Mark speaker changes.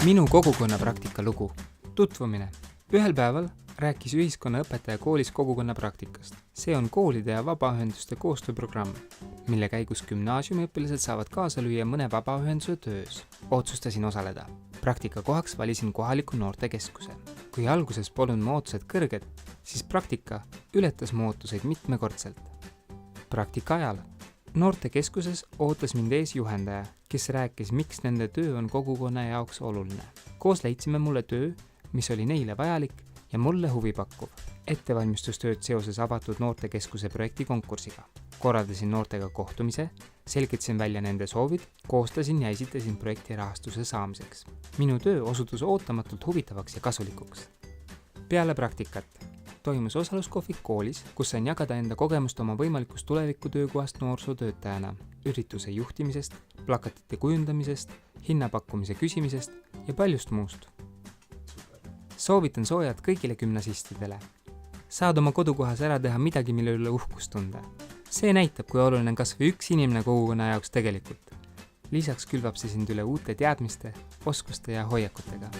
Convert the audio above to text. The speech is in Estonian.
Speaker 1: Minu kogukonna praktika lugu. Tutvumine. Ühel päeval rääkis ühiskonnaõpetaja koolis kogukonna praktikast. See on koolide ja vabaühenduste koostööprogramm, mille käigus gümnaasiumiõpilased saavad kaasa lüüa mõne vabaühenduse töös. Otsustasin osaleda. Praktika kohaks valisin kohaliku noortekeskuse. Kui alguses polnud mu ootused kõrged, siis praktika ületas mu ootuseid mitmekordselt. Praktika ajal noortekeskuses ootas mind ees juhendaja, kes rääkis, miks nende töö on kogukonna jaoks oluline. Koos leidsime mulle töö, mis oli neile vajalik ja mulle huvipakkuv. Ettevalmistustööd seoses avatud noortekeskuse projektikonkursiga. Korraldasin noortega kohtumise, selgitasin välja nende soovid, koostasin ja esitasin projekti rahastuse saamiseks. Minu töö osutus ootamatult huvitavaks ja kasulikuks. Peale praktikat toimus osaluskohvik koolis, kus sain jagada enda kogemust oma võimalikust tuleviku töökohast noorsootöötajana, ürituse juhtimisest, plakatite kujundamisest, hinnapakkumise küsimisest ja paljust muust. Soovitan soojad kõigile gümnasistidele. Saad oma kodukohas ära teha midagi, mille üle uhkust tunda. See näitab, kui oluline kas või üks inimene kogukonna jaoks tegelikult. Lisaks külvab see sind üle uute teadmiste, oskuste ja hoiakutega.